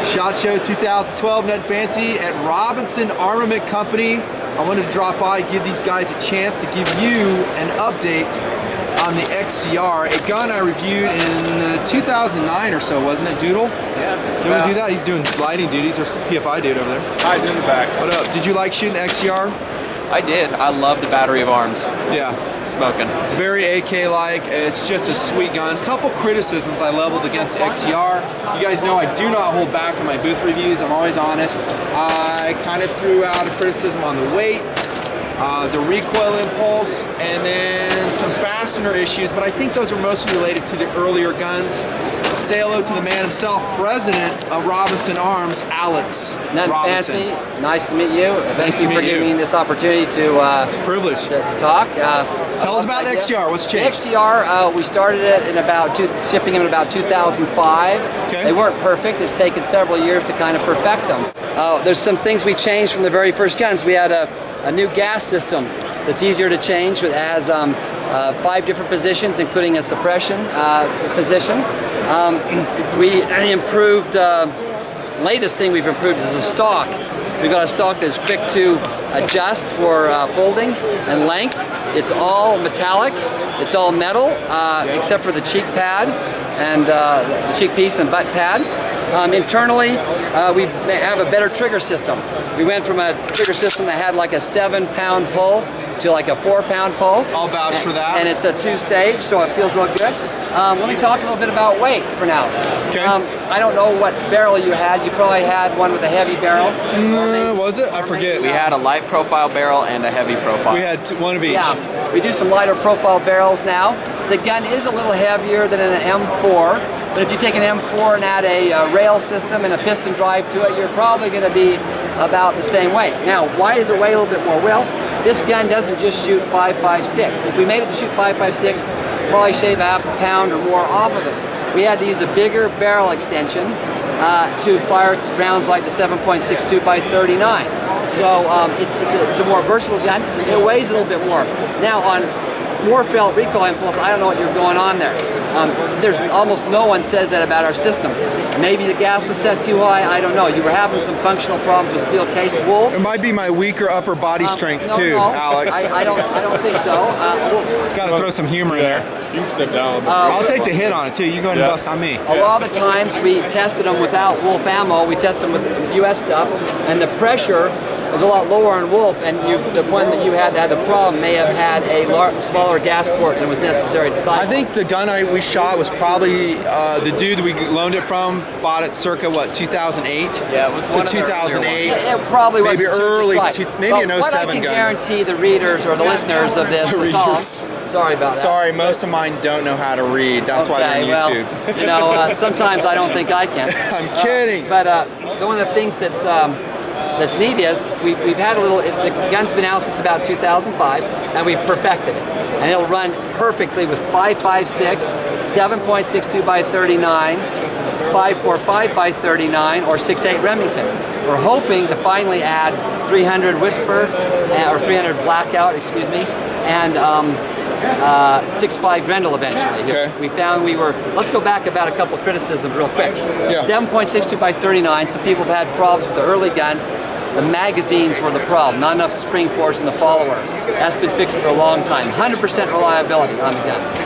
SHOT Show 2012 NUTNFANCY at Robinson Armament Company. I wanted to drop by, give these guys a chance to give you an update on the XCR, a gun I reviewed in 2009 or so, wasn't it, Doodle? Yeah. You want to do that? He's doing lighting duties. There's some PFI dude over there. Hi, in the back. What up? Did you like shooting the XCR? I did. I love the battery of arms. Yeah. It's smoking. Very AK-like. It's just a sweet gun. Couple criticisms I leveled against the XCR. You guys know I do not hold back in my booth reviews. I'm always honest. I kind of threw out a criticism on the weight, the recoil impulse, and then some fastener issues, but I think those are mostly related to the earlier guns. Say hello to the man himself, president of Robinson Arms, Alex Robinson. NUTNFANCY, nice to meet you. Thank you for giving me this opportunity to it's a privilege to talk. Tell us about the XCR. What's changed? The XCR, we started it in shipping them in about 2005. Okay. They weren't perfect. It's taken several years to kind of perfect them. There's some things we changed from the very first guns. We had a new gas system that's easier to change. It has 5 different positions, including a suppression position. We improved, latest thing we've improved is the stock. We've got a stock that's quick to adjust for folding and length. It's all metallic, it's all metal, except for the cheek pad and the cheek piece and butt pad. Internally, we have a better trigger system. We went from a trigger system that had like a 7-pound pull to like a 4-pound pull. I'll vouch for that. And it's a 2-stage, so it feels real good. Let me talk a little bit about weight for now. Okay. I don't know what barrel you had. You probably had one with a heavy barrel. Was it? I forget. We had a light profile barrel and a heavy profile. We had one of each. Yeah, we do some lighter profile barrels now. The gun is a little heavier than an M4, but if you take an M4 and add a rail system and a piston drive to it, you're probably going to be about the same weight. Now, why does it weigh a little bit more? Well, this gun doesn't just shoot 5.56. If we made it to shoot 5.56, probably shave half a pound or more off of it. We had to use a bigger barrel extension to fire rounds like the 7.62 by 39. So it's a more versatile gun. It weighs a little bit more. Now on more felt recoil impulse, I don't know what you're going on there. There's almost no one says that about our system. Maybe the gas was set too high, I don't know. You were having some functional problems with steel cased wool. It might be my weaker upper body strength too, Alex. I don't think so. Gotta throw some humor in there. You can step down. I'll take the hit on it too. You go ahead and bust on me. A lot of the times we tested them without Wolf ammo. We tested them with US stuff, and the pressure was a lot lower on Wolf, and the one that you had that had the problem may have had a smaller gas port than was necessary to stop. I think the gun we shot was probably the dude we loaned it from bought it circa what 2008. Yeah, it was one of the 2008. It probably was maybe early, maybe an 07 what I can gun. guarantee the readers or the listeners of this The readers. Sorry about that. Sorry, most of mine don't know how to read. That's why they're on YouTube. Well, you know, sometimes I don't think I can. I'm kidding. But one of the things that's neat is we've had a little. The gun's been out since about 2005, and we've perfected it, and it'll run perfectly with 5.56, 7.62 by 39, 5.45 by 39, or 6.8 Remington. We're hoping to finally add 300 Whisper or 300 Blackout, excuse me, and 6.5 Grendel eventually. Okay. We found let's go back about a couple criticisms real quick. Yeah. 7.62 by 39, some people have had problems with the early guns. The magazines were the problem, not enough spring force in the follower. That's been fixed for a long time. 100% reliability on the guns.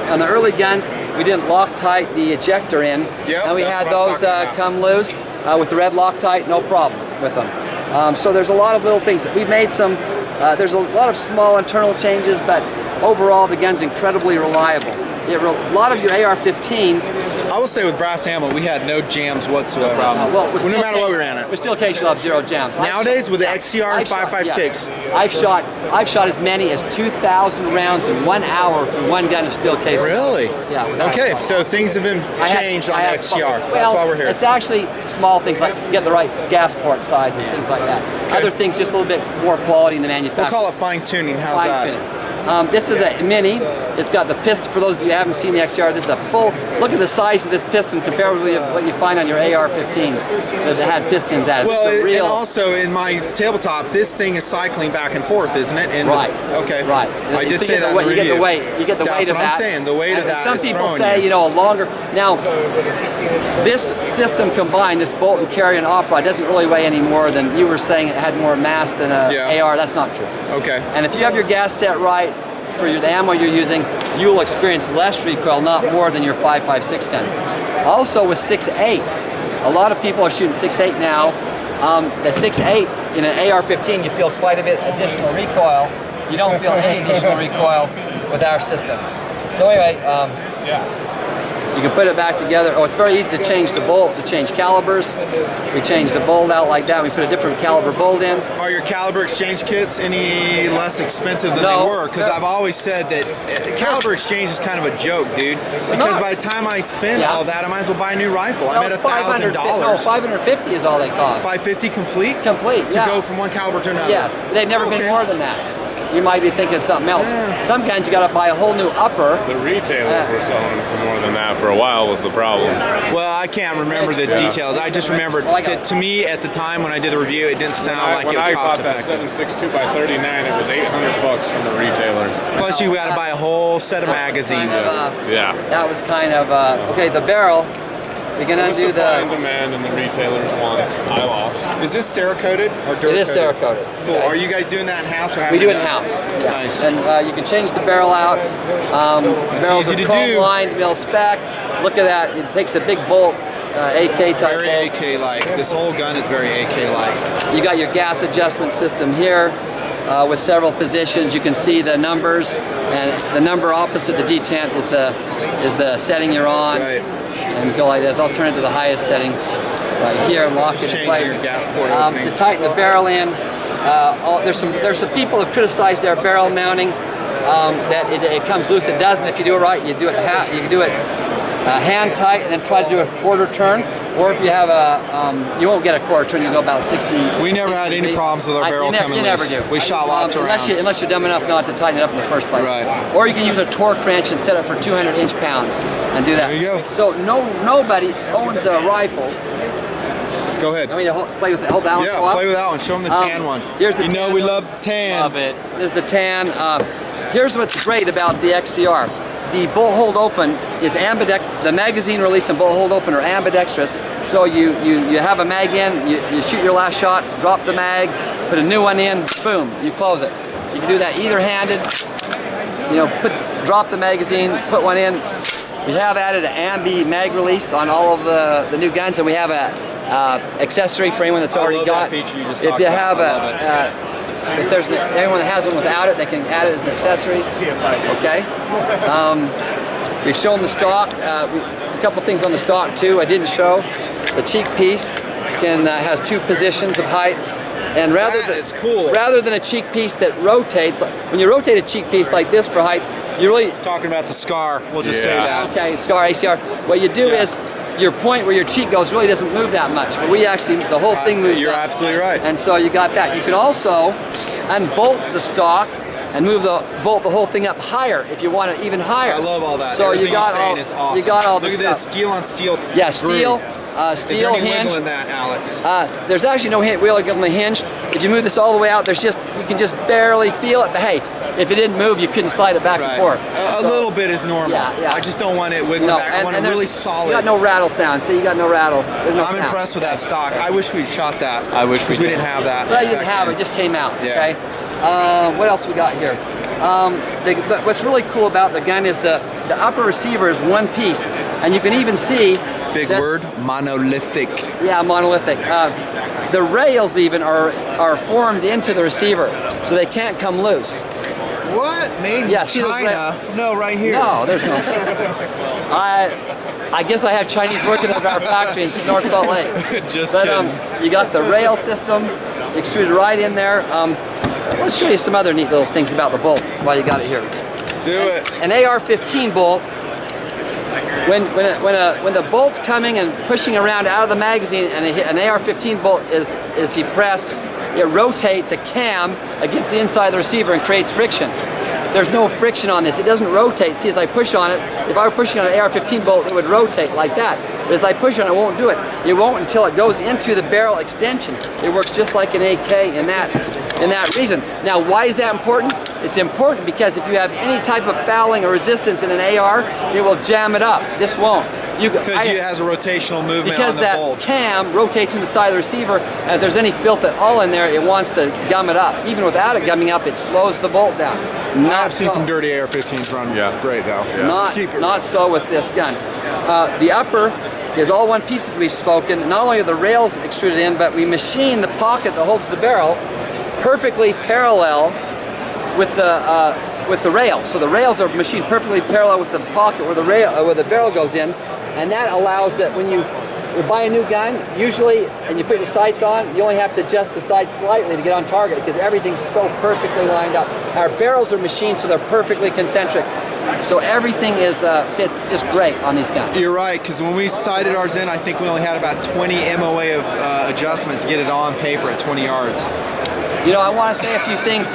On the early guns, we didn't Loctite the ejector in, and we had those come loose with the red Loctite, no problem with them. So there's a lot of little things. We've made some, there's a lot of small internal changes, but overall the gun's incredibly reliable. A lot of your AR-15s. I will say with brass ammo, we had no jams whatsoever. Well, no matter what we ran it. With steel case, you'll have 0 jams. Nowadays, with the XCR 5.56, I've shot as many as 2,000 rounds in 1 hour through one gun of steel case. really? Yeah. Okay, so things have been changed on the XCR. That's why we're here. It's actually small things like getting the right gas port size and things like that. Okay. Other things, just a little bit more quality in the manufacturing. We'll call it fine tuning. How's that? This is a mini. It's got the piston. For those of you who haven't seen the XCR, this is a full. Look at the size of this piston compared with what you find on your AR-15s that had pistons added. Well, real, and also in my tabletop, this thing is cycling back and forth, isn't it? And right. Okay. Right. I did so say that in the you review. get the weight. You get the weight of that. That's what I'm saying. The weight of that Some is people throwing say, you. you know, a longer. Now, this system combined, this bolt and carry and upright, doesn't really weigh any more than you were saying. It had more mass than a AR. That's not true. Okay. And if you have your gas set right for the ammo you're using, you will experience less recoil, not more than your 5.56 gun. Also with 6.8, a lot of people are shooting 6.8 now. The 6.8 in an AR-15, you feel quite a bit additional recoil. You don't feel any additional recoil with our system. So anyway, you can put it back together. Oh, it's very easy to change the bolt, to change calibers. We change the bolt out like that. We put a different caliber bolt in. Are your caliber exchange kits any less expensive than they were? Because I've always said that caliber exchange is kind of a joke, dude. Because by the time I spend all that, I might as well buy a new rifle. I'm at $1,000. No, $550 is all they cost. $550 complete? Complete, To go from one caliber to another? Yes, they've never been more than that. You might be thinking of something else. Some guns you got to buy a whole new upper. The retailers were selling them for more than that for a while was the problem. Well, I can't remember the details. I just remembered that to me at the time when I did the review, it didn't sound like it was cost effective. When I bought that 7.62 x 39, it was $800 from the retailer. Plus you got to buy a whole set of magazines. That was kind of, okay, the barrel. You're going to undo supply and demand and the retailers want it. I lost. Is this CeraKoted or dirt? It is CeraKoted. Cool. Are you guys doing that in house or we do it in house? Yeah. Nice. And you can change the barrel out. Barrels easy are to chrome do. lined, mill spec. Look at that. It takes a big bolt, AK type. Very AK-like. This whole gun is very AK-like. You got your gas adjustment system here. With several positions, you can see the numbers, and the number opposite the detent is the setting you're on. Right. And go like this. I'll turn it to the highest setting right here, lock it in place. Your gas port opening. To tighten the barrel in, there's some people have criticized our barrel mounting that it comes loose. It doesn't. If you do it right, you do it hand tight and then try to do a quarter turn. Or if you have you won't get a quarter turn. You go about 60. We never had any problems with our barrel coming loose. You never do. We shot lots of rounds. Unless you're dumb enough not to tighten it up in the first place. Right. Or you can use a torque wrench and set it for 200 inch-pounds and do that. There you go. So nobody owns a rifle. Go ahead. I mean, play with it. Hold that one. Yeah, play with that one. Show them the tan one. Here's the you know tan we one. love tan. Love it. This is the tan. Here's what's great about the XCR. The bolt hold open is ambidextrous. The magazine release and bolt hold open are ambidextrous. So you have a mag in, you shoot your last shot, drop the mag, put a new one in, boom, you close it. You can do that either handed. You know, drop the magazine, put one in. We have added an ambi mag release on all of the new guns, and we have a accessory for anyone that's already got. That feature you just If you have about. if there's anyone that has one without it, they can add it as an accessories. Okay. We've shown the stock. A couple things on the stock too. I didn't show. The cheek piece has two positions of height, and rather than a cheek piece that rotates, when you rotate a cheek piece like this for height, you really. He's talking about the SCAR. We'll just say that. Okay, SCAR, ACR. What you do is your point where your cheek goes really doesn't move that much, but we actually, the whole thing moves. You're up. absolutely right. And so you got that. You can also unbolt the stock and bolt the whole thing up higher if you want it even higher. I love all that. So Everything you got you're all. saying is awesome. You got all this Look at stuff. this steel on steel. Yeah, steel. Is there Steel any hinge. wiggle in that, Alex? There's actually no wheel on the hinge. If you move this all the way out, you can just barely feel it. But hey, if it didn't move, you couldn't slide it back and forth. A little bit is normal. Yeah. I just don't want it wiggling back. I want it really solid. You got no rattle sound. See, you got no rattle. There's no I'm sound. impressed with that stock. I wish we'd shot that. I wish because we didn't have that. Well, you didn't have it. It just came out. Yeah. Okay. What else we got here? What's really cool about the gun is the upper receiver is one piece, and you can even see. Big word, monolithic. Yeah, monolithic. The rails even are formed into the receiver, so they can't come loose. What? Made in China? No, right here. No, there's no. I guess I have Chinese working at our factory in North Salt Lake. Just kidding. You got the rail system extruded right in there. Let's show you some other neat little things about the bolt while you got it here. Do it. An AR-15 bolt. When the bolt's coming and pushing around out of the magazine and an AR-15 bolt is depressed, it rotates a cam against the inside of the receiver and creates friction. there's no friction on this. It doesn't rotate. See, as I push on it, if I were pushing on an AR-15 bolt, it would rotate like that. But as I push on it, it won't do it. It won't until it goes into the barrel extension. It works just like an AK in that reason. Now, why is that important? It's important because if you have any type of fouling or resistance in an AR, it will jam it up. This won't. Because it has a rotational movement on the bolt. Because that cam rotates in the side of the receiver, and if there's any filth at all in there, it wants to gum it up. Even without it gumming up, it slows the bolt down. I've seen some dirty AR-15s run great though. Yeah. Not so with this gun. The upper is all one piece as we've spoken. Not only are the rails extruded in, but we machine the pocket that holds the barrel perfectly parallel with the rails. So the rails are machined perfectly parallel with the pocket where the barrel goes in, and that allows that when you buy a new gun, usually, and you put the sights on, you only have to adjust the sights slightly to get on target because everything's so perfectly lined up. Our barrels are machined so they're perfectly concentric. So everything fits just great on these guns. You're right, because when we sighted ours in, I think we only had about 20 MOA of adjustment to get it on paper at 20 yards. You know, I want to say a few things.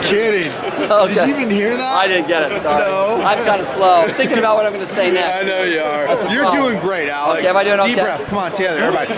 Kidding. Okay. Did you even hear that? I didn't get it, sorry. No. I'm kind of slow. I'm thinking about what I'm going to say next. I know you are. You're problem. doing great, Alex. Okay, am I doing okay? Deep breath. Come on, together, everybody.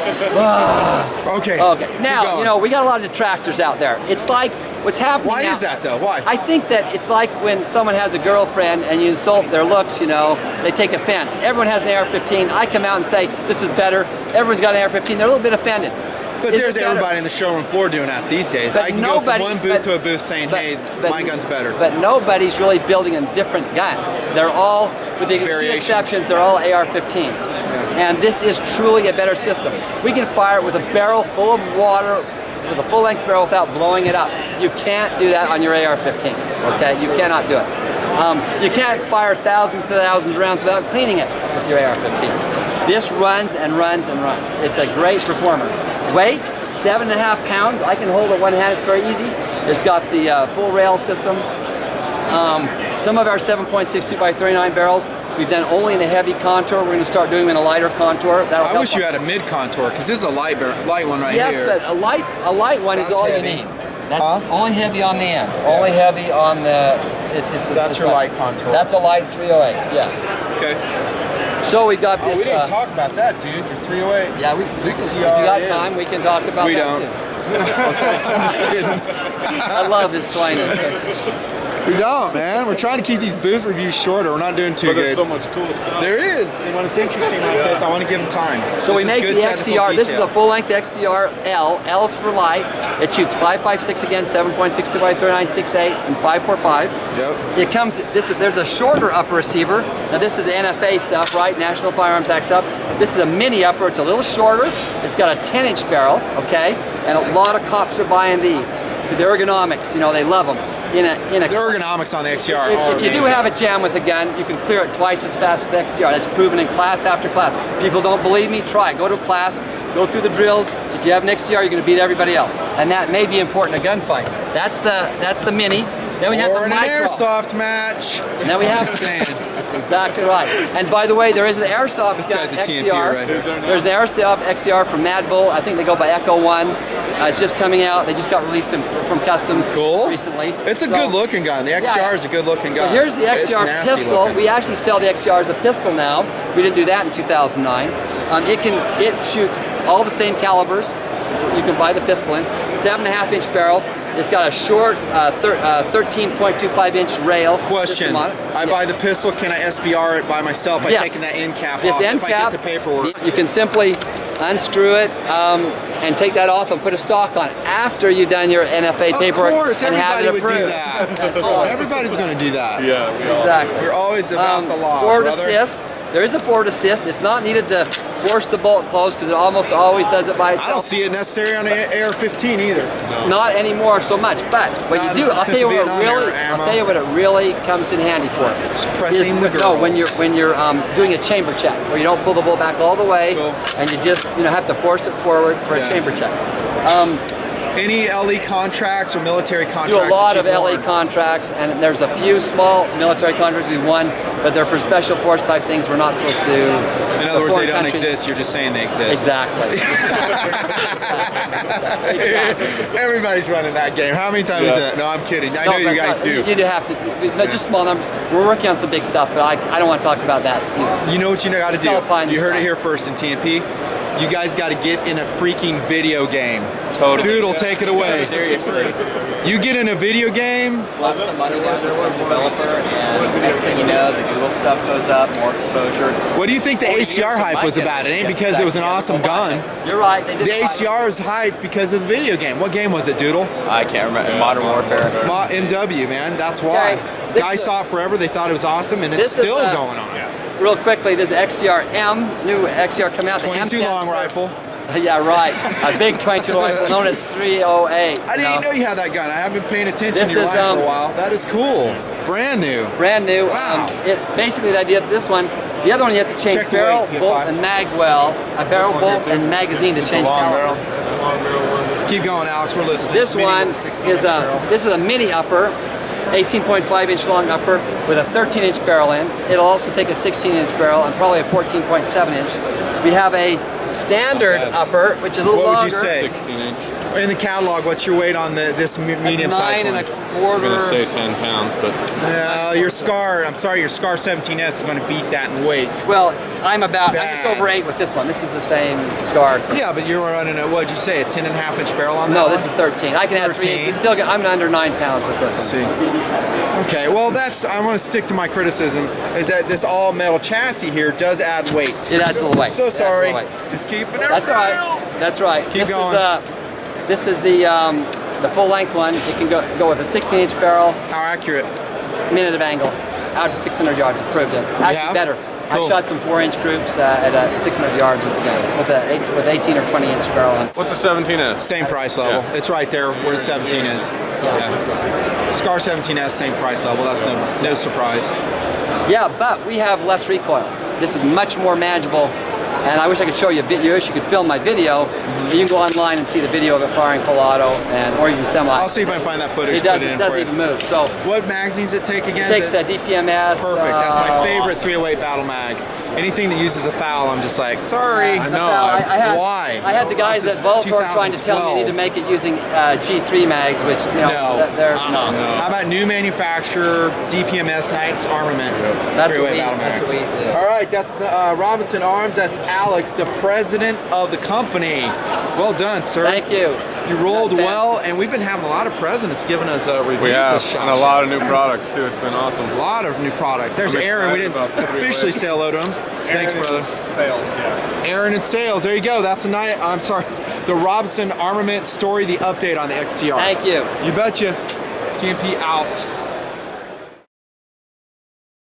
Okay. Okay. Now, you know, we got a lot of detractors out there. It's like what's happening Why now, is that, though? Why? I think that it's like when someone has a girlfriend and you insult their looks, you know, they take offense. Everyone has an AR-15. I come out and say, this is better. Everyone's got an AR-15. They're a little bit offended. But there's everybody in the showroom floor doing that these days. But I can go from one booth to a booth saying, hey, my gun's better. But nobody's really building a different gun. They're all, with the few exceptions, they're all AR-15s. And this is truly a better system. We can fire it with a barrel full of water, with a full-length barrel without blowing it up. You can't do that on your AR-15s, okay? You cannot do it. You can't fire thousands and thousands of rounds without cleaning it with your AR-15. This runs and runs and runs. It's a great performer. Weight, 7.5 pounds. I can hold it one hand, it's very easy. It's got the full rail system. Some of our 7.62 by 39 barrels, we've done only in a heavy contour. We're going to start doing them in a lighter contour. I wish you had a mid contour, because this is a light one right here. Yes, but a light one is all you need. That's only heavy on the end. Only heavy on the. That's your light contour. That's a light 308. Yeah. Okay. So we got this. We didn't talk about that, dude. Your 308. Yeah, if you got time, we can talk about that too. I'm just kidding. I love his coyness. We don't, man. We're trying to keep these booth reviews shorter. We're not doing too good. There's so much cool stuff. There is, and when it's interesting like this, I want to give them time. So we make the XCR. This is the full-length XCR-L. L's for light. It shoots 5.56 again, 7.62 by 39, 6.8, and 5.45. Yep. It comes. There's a shorter upper receiver. Now this is the NFA stuff, right? National Firearms Act stuff. This is a mini upper. It's a little shorter. It's got a 10-inch barrel, okay, and a lot of cops are buying these. The ergonomics, you know, they love them. The ergonomics on the XCR. If you do have a jam with a gun, you can clear it twice as fast with the XCR. That's proven in class after class. People don't believe me? Try it. Go to a class, go through the drills. If you have an XCR, you're going to beat everybody else, and that may be important in a gunfight. That's the mini. Then we have the micro. An airsoft match. And then we have. That's exactly right. And by the way, there is an airsoft XCR. Right here. There's an airsoft XCR from Mad Bull. I think they go by Echo One. It's just coming out. They just got released from customs recently. It's a good looking gun. The XCR is a good looking gun. So here's the XCR pistol. Looking. We actually sell the XCR as a pistol now. We didn't do that in 2009. It shoots all the same calibers. You can buy the pistol in. 7.5-inch barrel. It's got a short 13.25-inch rail. Question. On it. I buy the pistol. Can I SBR it by myself by taking that end cap off end if cap, I get the paperwork? You can simply unscrew it and take that off and put a stock on it after you've done your NFA paperwork and have it approved. Would do that. Everybody's going to do that. Yeah, exactly. We're always about the law, Forward brother. assist. There is a forward assist. It's not needed to force the bolt closed because it almost always does it by itself. I don't see it necessary on an AR-15 either. No. Not anymore so much, but what you do, I'll tell you what it really comes in handy for. Just pressing the girls. No, when you're doing a chamber check, where you don't pull the bolt back all the way, and you just have to force it forward for a chamber check. Any LE contracts or military contracts? Do a lot that of you've LE worn? contracts, and there's a few small military contracts we won, but they're for special force type things we're not supposed to do. In other words, they don't exist, you're just saying they exist. Exactly. Exactly. Everybody's running that game. How many times is that? No, I'm kidding. I know you guys do. You do have to, no, just small numbers. We're working on some big stuff, but I don't want to talk about that. You know what you got to do? Alpine You heard stuff. it here first in TMP. You guys got to get in a freaking video game. Totally. Dude'll take it away. Seriously. You get in a video game. Slap some money down to some developer, and next thing you know, the Google stuff goes up, more exposure. What do you think the 40 years ACR of hype my was about? It ain't generation because it was an awesome gun. You're right. They did The ACR is hype because of the video game. What game was it, Doodle? I can't remember. Modern Warfare. MW, man. That's why. Okay, this Guys is- saw it forever. They thought it was awesome, and it's This is, still going on. Real quickly, this is XCR-M, new XCR coming out. The M 22 stands long for- rifle. Yeah, right. A big 22 rifle known as 308. I didn't even know you had that gun. I haven't been paying attention This to your is, life for a while. That is cool. Brand new. Brand new. Wow. Basically, the idea of this one, the other one you have to change Check the barrel, weight, bolt, P5. and mag well. A barrel, bolt, and magazine to change caliber. That's a long barrel one. This Keep going, Alex. We're listening. This Mini one with a 16 is barrel. this is a mini upper, 18.5-inch long upper with a 13-inch barrel in. It'll also take a 16-inch barrel and probably a 14.7-inch. We have a standard upper, which is a little What longer. would you say? 16-inch. In the catalog, what's your weight on this medium size 9 one? and a I'm quarter. gonna say 10 pounds, but Your SCAR, I'm sorry, your SCAR 17S is going to beat that in weight. Well, I'm just Bad. over 8 with this one. This is the same SCAR. Yeah, but you're running a, what'd you say, a 10.5-inch barrel on that No, one? this is 13. I can add 3 13. inches. Still, I'm under 9 pounds with this one. See. Okay, well I want to stick to my criticism, is that this all metal chassis here does add weight. It adds a little weight. So It adds a sorry. little weight. Just keeping it That's real. right. That's right. Keep going. This is the full length one. It can go with a 16-inch barrel, How accurate? minute of angle, out to 600 yards. It proved it. Actually, have? better. Cool. I shot some 4-inch groups at 600 yards with the gun, with 18 or 20-inch barrel on. what's a 17S? Same price level. Yeah. It's right there where the 17 is. Yeah. SCAR 17S, same price level. That's no surprise. Yeah, but we have less recoil. This is much more manageable. And I wish I could show you a video. You wish you could film my video. You can go online and see the video of it firing full auto, or even semi. I'll see if I can find that footage. It put it in doesn't for you. even move. So What magazines does it take again? it takes a DPMS. Perfect. That's my favorite awesome. 308 battle mag. Anything that uses a foul, I'm just like, sorry. I know. Why? I had the guys This at is Voltor trying to tell me you need to make it using G3 mags, which they're no. How about new manufacturer DPMS Knights Armament? That's 308 what we- battle that's mags. what we do. All right, that's Robinson Arms. That's Alex, the president of the company. Well done, sir. Thank you. You rolled Fantastic. well, and we've been having a lot of presidents giving us reviews. We have, this and a lot of new products too. It's been awesome. A lot of new products. There's I'm Aaron. We excited didn't about the 308. officially say hello to him. Thanks, brother. Sales, yeah. Aaron in sales. There you go. That's a night. I'm sorry. The Robinson Armament story, the update on the XCR. Thank you. You betcha. TMP out.